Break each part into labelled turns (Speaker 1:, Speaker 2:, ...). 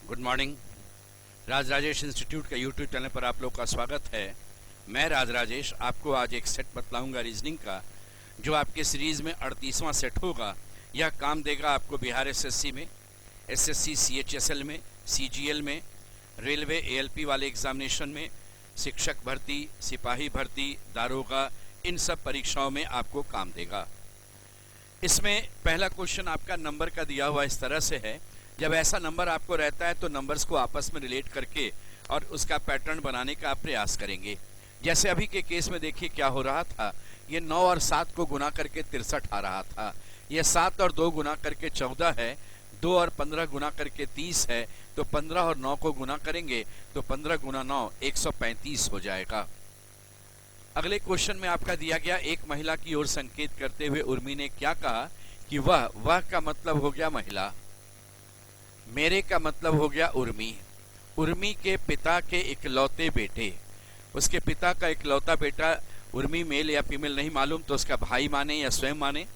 Speaker 1: Good morning. Raj Rajesh Institute का YouTube channel पर आप लोग का स्वागत है। मैं राज राजेश आपको आज एक सेट बतलाऊंगा रीजनिंग का, जो आपके सीरीज़ में 38वां सेट होगा। यह काम देगा आपको बिहार एसएससी में, एसएससी सीएचएसएल में, सीजीएल में, रेलवे एएलपी वाले एग्जामिनेशन में, शिक्षक भर्ती, सिपाही भर्ती, दारोगा, इन सब परीक्षाओं में आपको काम देगा। इसमें पहला क्वेश्चन आपका नंबर का दिया हुआ इस तरह से है। जब ऐसा नंबर आपको रहता है तो नंबर्स को आपस में रिलेट करके और उसका पैटर्न बनाने का आप प्रयास करेंगे। जैसे अभी के केस में देखिए क्या हो रहा था। ये 9 और 7 को गुना करके 63 आ रहा था। ये 7 और 2 गुना करके 14 है। 2 और 15 गुना करके 30 है। तो 15 और 9 को गुना करेंगे तो 15 गुना 9 135 हो जाएगा। अगले क्वेश्चन में आपका दिया गया, एक महिला की ओर संकेत करते हुए उर्मी ने क्या कहा कि वह का मतलब हो गया महिला, मेरे का मतलब हो गया उर्मी। उर्मी के पिता के इकलौते बेटे, उसके पिता का इकलौता बेटा उर्मी मेल या फीमेल नहीं मालूम, तो उसका भाई माने या स्वयं माने।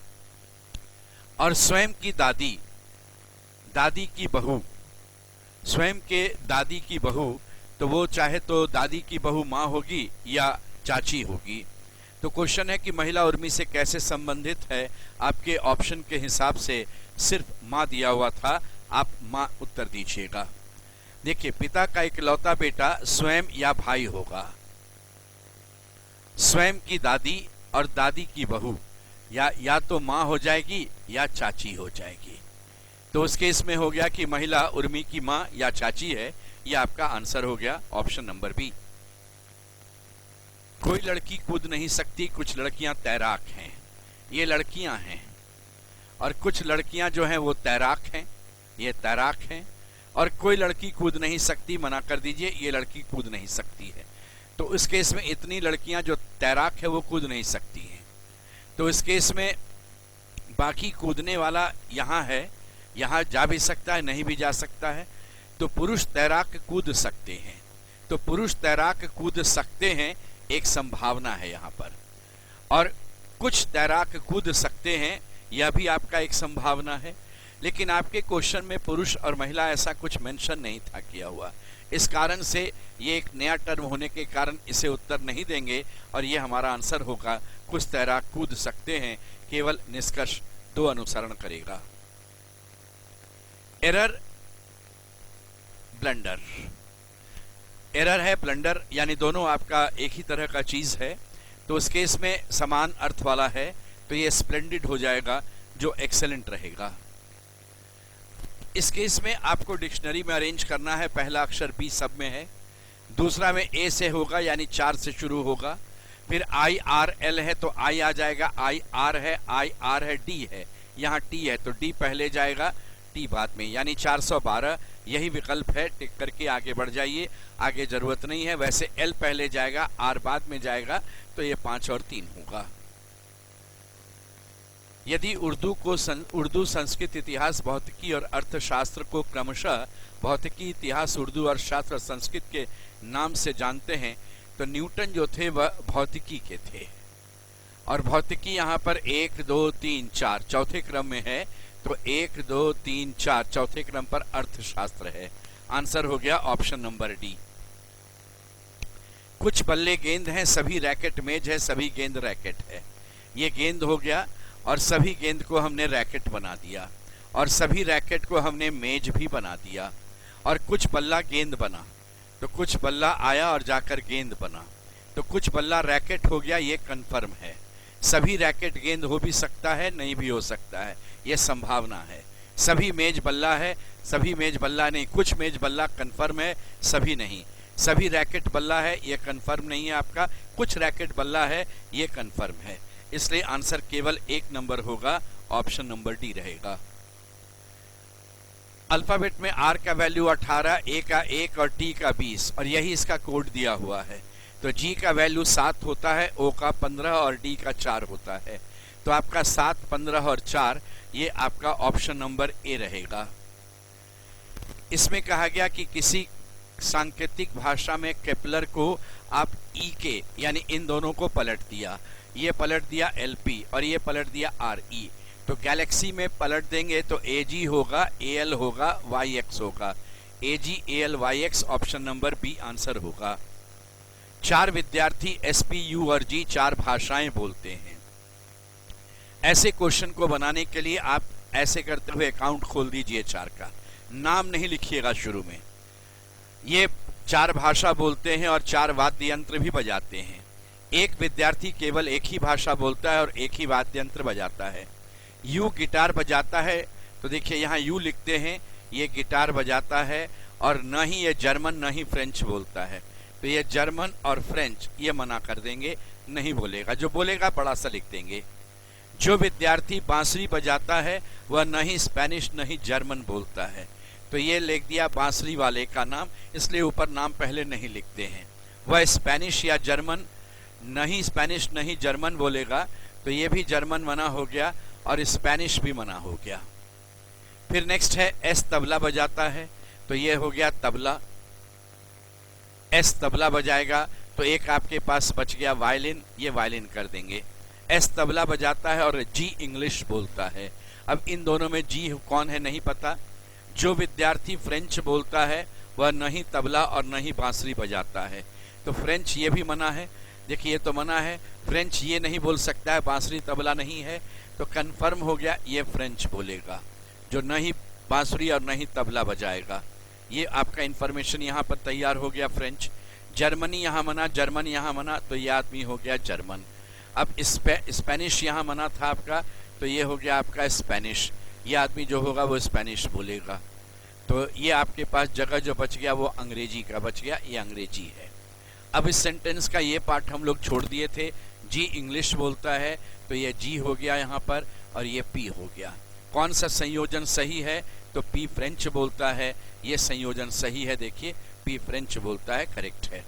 Speaker 1: और स्वयं की दादी, दादी की बहू, स्वयं के दादी की बहू, तो वो चाहे तो दादी की बहू माँ होगी या चाची होगी। तो क्वेश्चन है कि महिला उर्मी से कैसे संबंधित है। आपके ऑप्शन के हिसाब से सिर्फ माँ दिया हुआ था, आप माँ उत्तर दीजिएगा। देखिए, पिता का इकलौता बेटा स्वयं या भाई होगा। स्वयं की दादी और दादी की बहू या तो माँ हो जाएगी या चाची हो जाएगी। तो उस केस में हो गया कि महिला उर्मी की माँ या चाची है। यह आपका आंसर हो गया ऑप्शन नंबर बी। कोई लड़की कूद नहीं सकती, कुछ लड़कियां तैराक हैं। ये लड़कियां हैं और कुछ लड़कियां जो हैं वो तैराक हैं, ये तैराक हैं। और कोई लड़की कूद नहीं सकती, मना कर दीजिए, ये लड़की कूद नहीं सकती है। तो इस केस में इतनी लड़कियां जो तैराक है वो कूद नहीं सकती हैं। तो इस केस में बाकी कूदने वाला यहाँ है, यहाँ जा भी सकता है, नहीं भी जा सकता है। तो पुरुष तैराक कूद सकते हैं। तो पुरुष तैराक कूद सकते हैं, एक संभावना है यहाँ पर। और कुछ तैराक कूद सकते हैं, यह भी आपका एक संभावना है। लेकिन आपके क्वेश्चन में पुरुष और महिला ऐसा कुछ मेंशन नहीं था किया हुआ। इस कारण से ये एक नया टर्म होने के कारण इसे उत्तर नहीं देंगे और ये हमारा आंसर होगा कुछ तैराक कूद सकते हैं। केवल निष्कर्ष 2 अनुसरण करेगा। Error, blunder. एरर है, ब्लंडर, यानी दोनों आपका एक ही तरह का चीज है। तो उस केस में समान अर्थ वाला है, तो ये स्प्लेंडिड हो जाएगा, जो एक्सेलेंट रहेगा। इस केस में आपको डिक्शनरी में अरेंज करना है। पहला अक्षर बी सब में है, दूसरा में ए से होगा यानी 4 से शुरू होगा। फिर आई आर एल है तो आई आ जाएगा, आई आर है, डी है, यहाँ टी है तो डी पहले जाएगा, टी बाद में, यानी 412 यही विकल्प है। टिक करके आगे बढ़ जाइए, आगे जरूरत नहीं है। वैसे एल पहले जाएगा, आर बाद में जाएगा, तो ये 5 और 3 होगा। यदि उर्दू संस्कृत इतिहास भौतिकी और अर्थशास्त्र को क्रमशः भौतिकी इतिहास उर्दू अर्थशास्त्र संस्कृत के नाम से जानते हैं, तो न्यूटन जो थे वह भौतिकी के थे। और भौतिकी यहाँ पर 1 2 3 4 चौथे क्रम में है, तो 1 2 3 4 चौथे क्रम पर अर्थशास्त्र है। आंसर हो गया ऑप्शन नंबर डी। कुछ बल्ले गेंद हैं, सभी रैकेट मेज है, सभी गेंद रैकेट है। ये गेंद हो गया और सभी गेंद को हमने रैकेट बना दिया और सभी रैकेट को हमने मेज भी बना दिया। और कुछ बल्ला गेंद बना, तो कुछ बल्ला आया और जाकर गेंद बना, तो कुछ बल्ला रैकेट हो गया, ये कन्फर्म है। सभी रैकेट गेंद हो भी सकता है, नहीं भी हो सकता है, ये संभावना है। सभी मेज बल्ला है, सभी मेज बल्ला नहीं, कुछ मेज बल्ला कन्फर्म है, सभी नहीं। सभी रैकेट बल्ला है, ये कन्फर्म नहीं है आपका, कुछ रैकेट बल्ला है, ये कन्फर्म है। इसलिए आंसर केवल 1 नंबर होगा, ऑप्शन नंबर डी रहेगा। अल्फाबेट में आर का वैल्यू 18, ए का 1 और टी का 20, और यही इसका कोड दिया हुआ है। तो जी का वैल्यू 7 होता है, ओ का 15 और डी का 4 होता है। तो आपका 7, 15 और 4, ये आपका ऑप्शन नंबर ए रहेगा। इसमें कहा गया कि किसी सांकेतिक भाषा में केपलर को आप ई के यानी इन दोनों को पलट दिया। ये पलट दिया एलपी और ये पलट दिया आरई। तो गैलेक्सी में पलट देंगे तो एजी होगा, एएल होगा, वाई एक्स होगा। AGALYX, option number B answer होगा। 4 विद्यार्थी SP, U और G 4 भाषाएं बोलते हैं। ऐसे क्वेश्चन को बनाने के लिए आप ऐसे करते हुए अकाउंट खोल दीजिए 4 का, नाम नहीं लिखिएगा शुरू में। ये 4 भाषा बोलते हैं और 4 वाद्य यंत्र भी बजाते हैं। एक विद्यार्थी केवल एक ही भाषा बोलता है और एक ही वाद्य यंत्र बजाता है। यू गिटार बजाता है, तो देखिए यहाँ यू लिखते हैं, ये गिटार बजाता है और न ही ये जर्मन न ही फ्रेंच बोलता है, तो ये जर्मन और फ्रेंच ये मना कर देंगे, नहीं बोलेगा। जो बोलेगा बड़ा सा लिख देंगे। जो विद्यार्थी बांसुरी बजाता है वह न ही स्पेनिश न ही जर्मन बोलता है, तो ये लिख दिया बांसुरी वाले का नाम, इसलिए ऊपर नाम पहले नहीं लिखते हैं। वह स्पेनिश या जर्मन, न ही स्पेनिश न ही जर्मन बोलेगा, तो ये भी जर्मन मना हो गया और स्पेनिश भी मना हो गया। फिर नेक्स्ट है एस तबला बजाता है, तो ये हो गया तबला, एस तबला बजाएगा, तो एक आपके पास बच गया वायलिन, ये वायलिन कर देंगे। एस तबला बजाता है और जी इंग्लिश बोलता है। अब इन दोनों में जी कौन है नहीं पता। जो विद्यार्थी फ्रेंच बोलता है वह न ही तबला और न ही बांसुरी बजाता है, तो फ्रेंच ये भी मना है। देखिए ये तो मना है, फ्रेंच ये नहीं बोल सकता है, बांसुरी तबला नहीं है, तो कंफर्म हो गया ये फ्रेंच बोलेगा, जो न ही बांसुरी और न ही तबला बजाएगा। ये आपका इंफॉर्मेशन यहाँ पर तैयार हो गया। फ्रेंच, जर्मनी यहाँ मना, जर्मन यहाँ मना, तो ये आदमी हो गया जर्मन। अब स्पेनिश यहाँ मना था आपका, तो ये हो गया आपका स्पेनिश, ये आदमी जो होगा वो स्पेनिश बोलेगा। तो ये आपके पास जगह जो बच गया वो अंग्रेजी का बच गया, ये अंग्रेजी है। अब इस सेंटेंस का ये पार्ट हम लोग छोड़ दिए थे। जी इंग्लिश बोलता है, तो ये जी हो गया यहाँ पर और ये पी हो गया। कौन सा संयोजन सही है, तो पी फ्रेंच बोलता है, ये संयोजन सही है। देखिए पी फ्रेंच बोलता है, करेक्ट है।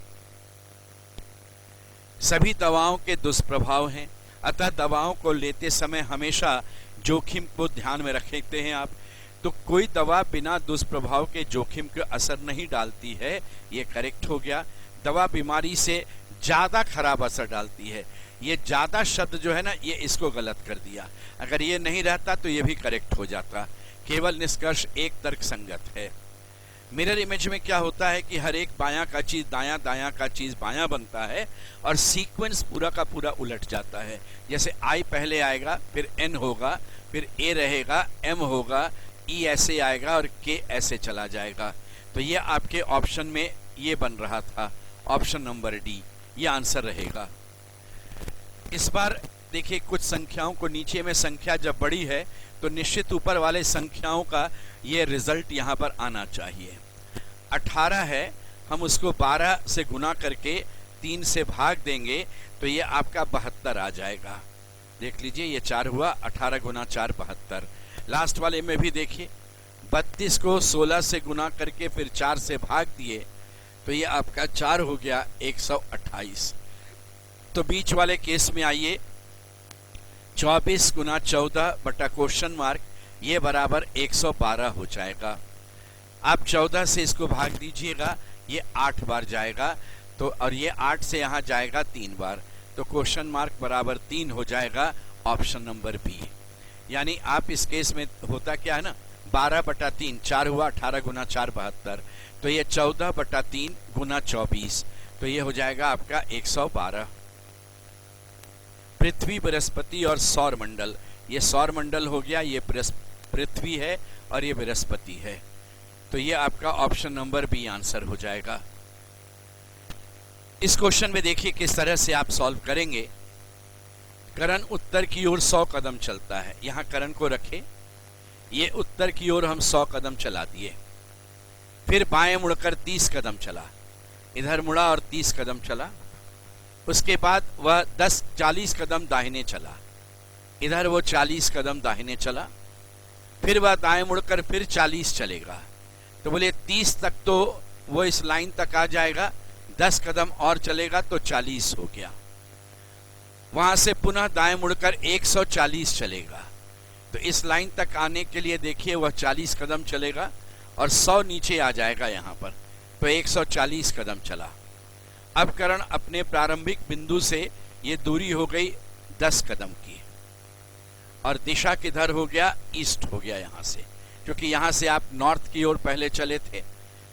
Speaker 1: सभी दवाओं के दुष्प्रभाव हैं, अतः दवाओं को लेते समय हमेशा जोखिम को ध्यान में रखते हैं आप। तो कोई दवा बिना दुष्प्रभाव के जोखिम के असर नहीं डालती है, ये करेक्ट हो गया। दवा बीमारी से ज़्यादा खराब असर डालती है, ये ज़्यादा शब्द जो है ना, ये इसको गलत कर दिया। अगर ये नहीं रहता तो ये भी करेक्ट हो जाता। केवल निष्कर्ष एक तर्क संगत है। मिरर इमेज में क्या होता है कि हर एक बायां का चीज़ दायां, दायां का चीज़ बायां बनता है और सीक्वेंस पूरा का पूरा उलट जाता है। जैसे आई पहले आएगा, फिर एन होगा, फिर ए रहेगा, एम होगा, ई ऐसे आएगा और के ऐसे चला जाएगा। तो ये आपके ऑप्शन में ये बन रहा था, ऑप्शन नंबर डी, ये आंसर रहेगा। इस बार देखिए कुछ संख्याओं को, नीचे में संख्या जब बड़ी है तो निश्चित ऊपर वाले संख्याओं का ये रिजल्ट यहाँ पर आना चाहिए। 18 है, हम उसको 12 से गुना करके 3 से भाग देंगे तो ये आपका 72 आ जाएगा। देख लीजिए ये 4 हुआ, 18 गुना 4 72। लास्ट वाले में भी देखिए 32 को 16 से गुना करके फिर 4 से भाग दिए तो ये आपका 4 हो गया 128। तो बीच वाले केस में आइए, 24 गुना 14 बटा क्वेश्चन मार्क, ये बराबर 112 हो जाएगा। आप 14 से इसको भाग दीजिएगा, ये 8 बार जाएगा, तो और ये 8 से यहाँ जाएगा 3 बार, तो क्वेश्चन मार्क बराबर 3 हो जाएगा, ऑप्शन नंबर बी। यानी आप इस केस में होता क्या है ना, 12 बटा 3, 4 हुआ, 18 गुना 4 72, तो ये 14 बटा 3 गुना 24, तो ये हो जाएगा आपका 112। पृथ्वी, बृहस्पति और सौर मंडल, ये सौर मंडल हो गया, ये पृथ्वी है और ये बृहस्पति है, तो ये आपका ऑप्शन नंबर बी आंसर हो जाएगा। इस क्वेश्चन में देखिए किस तरह से आप सॉल्व करेंगे। करण उत्तर की ओर 100 कदम चलता है, यहाँ करण को रखें, ये उत्तर की ओर हम 100 कदम चला दिए, फिर बाएं मुड़कर 30 कदम चला, इधर मुड़ा और 30 कदम चला, उसके बाद वह 40 कदम दाहिने चला, इधर वो 40 कदम दाहिने चला, फिर वह दाएं मुड़कर फिर 40 चलेगा, तो बोले 30 तक तो वो इस लाइन तक आ जाएगा, 10 कदम और चलेगा तो 40 हो गया। वहां से पुनः दाएं मुड़कर 140 चलेगा, तो इस लाइन तक आने के लिए देखिए वह 40 कदम चलेगा और 100 नीचे आ जाएगा यहाँ पर, तो 140 कदम चला। अब करण अपने प्रारंभिक बिंदु से ये दूरी हो गई 10 कदम की और दिशा किधर हो गया, ईस्ट हो गया यहाँ से, क्योंकि यहाँ से आप नॉर्थ की ओर पहले चले थे,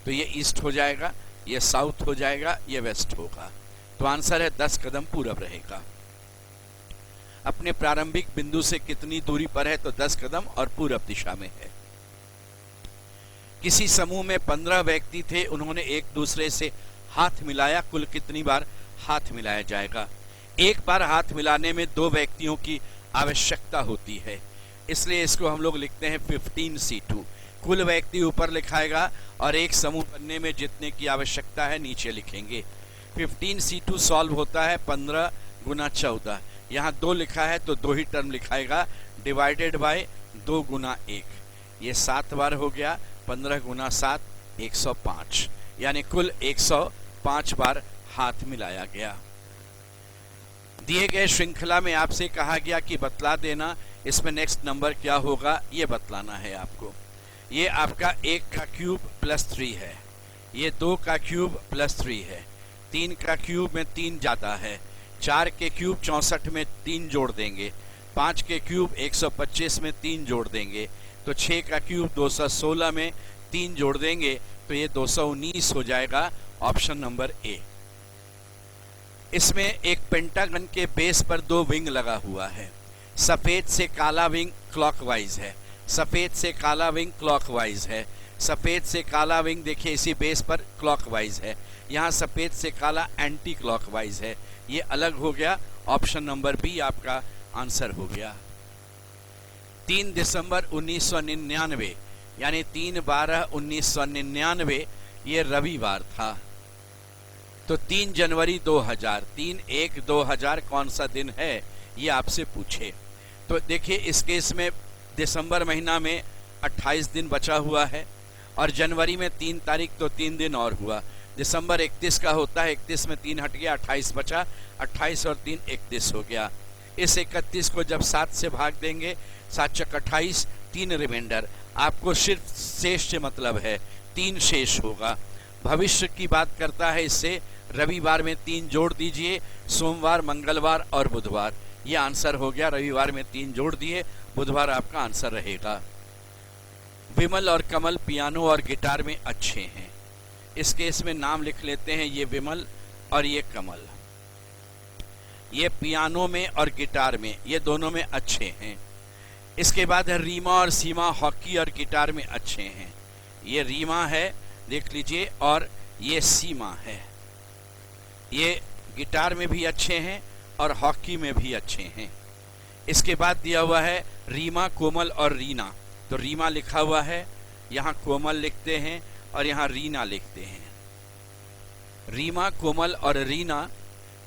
Speaker 1: तो ये ईस्ट हो जाएगा, ये साउथ हो जाएगा, ये वेस्ट होगा। तो आंसर है 10 कदम पूरब रहेगा। अपने प्रारंभिक बिंदु से कितनी दूरी पर है? तो 10 कदम और पूरब दिशा में है। किसी समूह में 15 व्यक्ति थे, उन्होंने एक दूसरे से हाथ मिलाया, कुल कितनी बार हाथ मिलाया जाएगा? एक बार हाथ मिलाने में 2 व्यक्तियों की आवश्यकता होती है, इसलिए इसको हम लोग लिखते हैं 15C2। कुल व्यक्ति ऊपर लिखाएगा और एक समूह बनने में जितने की आवश्यकता है नीचे लिखेंगे। 15C2 सॉल्व होता है 15 गुना 14। यहाँ 2 लिखा है तो 2 ही टर्म लिखाएगा, डिवाइडेड बाय 2 गुना 1। ये 7 बार हो गया, 15 गुना 7 105, यानी कुल 105 बार हाथ मिलाया गया। दिए गए श्रृंखला में आपसे कहा गया कि बतला देना इसमें नेक्स्ट नंबर क्या होगा, ये बतलाना है आपको। ये आपका 1 का क्यूब प्लस 3 है, ये 2 का क्यूब प्लस 3 है, 3 का क्यूब में 3 जाता है, 4 के क्यूब 64 में 3 जोड़ देंगे, 5 के क्यूब 125 में 3 जोड़ देंगे, तो 6 का क्यूब 216 में 3 जोड़ देंगे, तो ये 219 हो जाएगा। Option number A. इसमें एक पेंटागन के बेस पर 2 विंग लगा हुआ है। सफेद से काला विंग क्लॉकवाइज है, सफेद से काला विंग क्लॉकवाइज है, सफेद से काला विंग देखिए इसी बेस पर क्लॉकवाइज है, यहाँ सफेद से काला एंटी क्लॉकवाइज है, ये अलग हो गया। ऑप्शन नंबर बी आपका आंसर हो गया। 3 दिसंबर 1999 यानी 3/12/1999 ये रविवार था। तो 3 जनवरी 2000, 3/1/2000 कौन सा दिन है ये आपसे पूछे। तो देखिए इस केस में दिसंबर महीना में 28 दिन बचा हुआ है और जनवरी में 3 तारीख, तो 3 दिन और हुआ। दिसंबर 31 का होता है, 31 में 3 हट गया, 28 बचा, 28 और 3 31 हो गया। इस 31 को जब 7 से भाग देंगे, 7 चक 28, 3 रिमाइंडर। आपको सिर्फ शेष से मतलब है, 3 शेष होगा। भविष्य की बात करता है, इससे रविवार में 3 जोड़ दीजिए, सोमवार, मंगलवार और बुधवार। ये आंसर हो गया। रविवार में 3 जोड़ दिए, बुधवार आपका आंसर रहेगा। विमल और कमल पियानो और गिटार में अच्छे हैं। इस केस में नाम लिख लेते हैं, ये विमल और ये कमल। ये पियानो में और गिटार में, ये दोनों में अच्छे हैं। इसके बाद है रीमा और सीमा, हॉकी और गिटार में अच्छे हैं। ये रीमा है, देख लीजिए, और ये सीमा है। ये गिटार में भी अच्छे हैं और हॉकी में भी अच्छे हैं। इसके बाद दिया हुआ है रीमा, कोमल और रीना। तो रीमा लिखा हुआ है, यहाँ कोमल लिखते हैं और यहाँ रीना लिखते हैं। रीमा, कोमल और रीना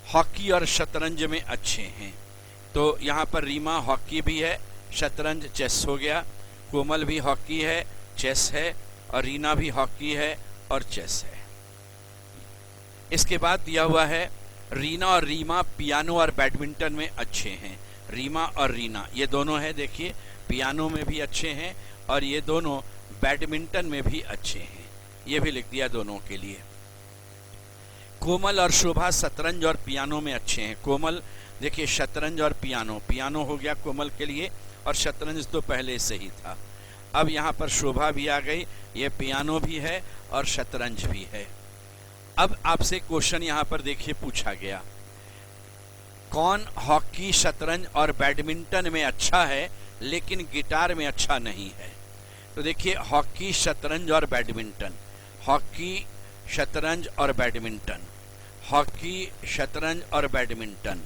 Speaker 1: हॉकी और शतरंज में अच्छे हैं। तो यहाँ पर रीमा हॉकी भी है, शतरंज चेस हो गया, कोमल भी हॉकी है, चेस है, और रीना भी हॉकी है और चेस है। इसके बाद दिया हुआ है रीना और रीमा पियानो और बैडमिंटन में अच्छे हैं। रीमा और रीना ये दोनों हैं, देखिए पियानो में भी अच्छे हैं और ये दोनों बैडमिंटन में भी अच्छे हैं। ये भी लिख दिया दोनों के लिए। कोमल और शोभा शतरंज और पियानो में अच्छे हैं। कोमल देखिए शतरंज और पियानो, पियानो हो गया कोमल के लिए और शतरंज तो पहले से ही था। अब यहाँ पर शोभा भी आ गई, ये पियानो भी है और शतरंज भी है। अब आपसे क्वेश्चन यहाँ पर देखिए पूछा गया, कौन हॉकी, शतरंज और बैडमिंटन में अच्छा है लेकिन गिटार में अच्छा नहीं है? तो देखिए हॉकी, शतरंज और बैडमिंटन, हॉकी, शतरंज और बैडमिंटन, हॉकी, शतरंज और बैडमिंटन,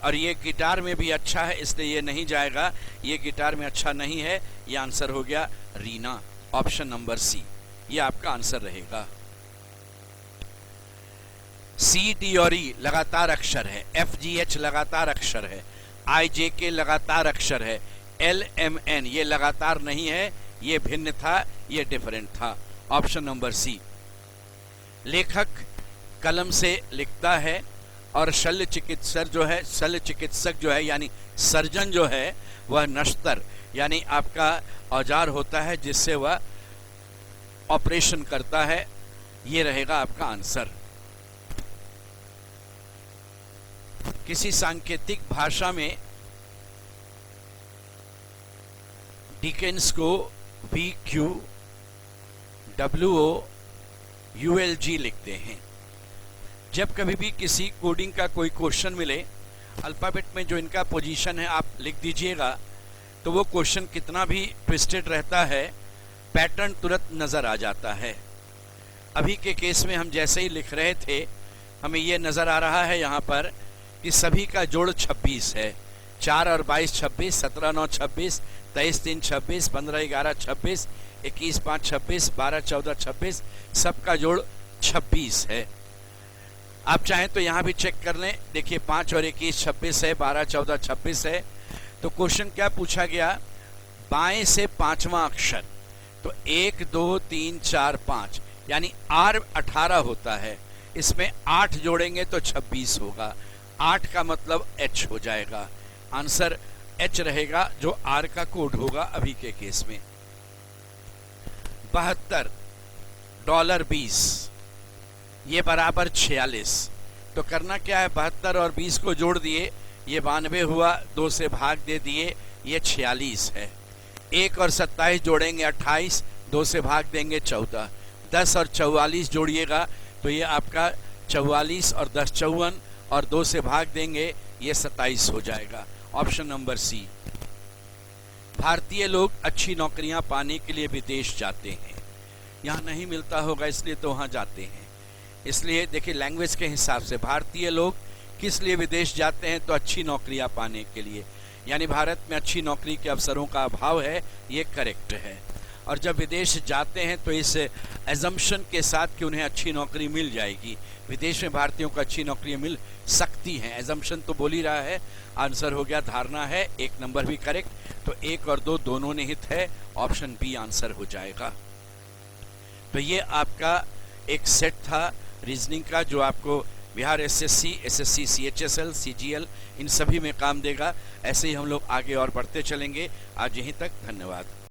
Speaker 1: और ये गिटार में भी अच्छा है, इसलिए ये नहीं जाएगा, ये गिटार में अच्छा नहीं है। ये आंसर हो गया रीना, ऑप्शन नंबर सी, ये आपका आंसर रहेगा। सी, डी और ई लगातार अक्षर है, एफ, जी, एच लगातार अक्षर है, आई, जे, के लगातार अक्षर है, एल, एम, एन ये लगातार नहीं है, ये भिन्न था, ये डिफरेंट था। Option number C. लेखक कलम से लिखता है और शल्य चिकित्सक जो है यानी सर्जन जो है वह नश्तर यानी आपका औजार होता है जिससे वह ऑपरेशन करता है। ये रहेगा आपका आंसर। किसी सांकेतिक भाषा में डिकेंस को VQ, WO, ULG लिखते हैं। जब कभी भी किसी कोडिंग का कोई क्वेश्चन मिले, अल्फ़ाबेट में जो इनका पोजीशन है आप लिख दीजिएगा, तो वो क्वेश्चन कितना भी ट्विस्टेड रहता है, पैटर्न तुरंत नज़र आ जाता है। अभी के केस में हम जैसे ही लिख रहे थे, हमें ये नज़र आ रहा है यहाँ पर कि सभी का जोड़ 26 है। 4 और 22 26, 17 9 26, 23 3 26, 15 11 26, 21 5 26, 12 14 26, सबका जोड़ 26 है। आप चाहें तो यहाँ भी चेक कर लें, देखिए 5 और 21 26 है, 12 14 26 है। तो क्वेश्चन क्या पूछा गया, बाएं से पांचवा अक्षर, तो 1 2 3 4 5 यानी R 18 होता है, इसमें 8 जोड़ेंगे तो 26 होगा। 8 का मतलब H हो जाएगा, आंसर H रहेगा जो R का कोड होगा अभी के केस में। 72 $20 ये बराबर 46। तो करना क्या है, 72 और 20 को जोड़ दिए, ये 92 हुआ, 2 से भाग दे दिए, ये 46 है। 1 और 27 जोड़ेंगे 28, 2 से भाग देंगे 14, 10 और 44 जोड़िएगा तो ये आपका 44 और 10 54, और 2 से भाग देंगे ये 27 हो जाएगा। Option number C. भारतीय लोग अच्छी नौकरियां पाने के लिए विदेश जाते हैं। यहाँ नहीं मिलता होगा इसलिए तो वहाँ जाते हैं। इसलिए देखिए लैंग्वेज के हिसाब से भारतीय लोग किस लिए विदेश जाते हैं, तो अच्छी नौकरियां पाने के लिए, यानी भारत में अच्छी नौकरी के अवसरों का अभाव है, ये करेक्ट है। और जब विदेश जाते हैं तो इस एजम्पशन के साथ कि उन्हें अच्छी नौकरी मिल जाएगी, विदेश में भारतीयों को अच्छी नौकरी मिल सकती हैं, एजम्पशन तो बोल ही रहा है, आंसर हो गया धारणा है। 1 नंबर भी करेक्ट, तो 1 और 2 दोनों निहित है, ऑप्शन बी आंसर हो जाएगा। तो ये आपका एक सेट था रीजनिंग का, जो आपको Bihar SSC, SSC, CHSL, CGL इन सभी में काम देगा। ऐसे ही हम लोग आगे और बढ़ते चलेंगे। आज यहीं तक, धन्यवाद।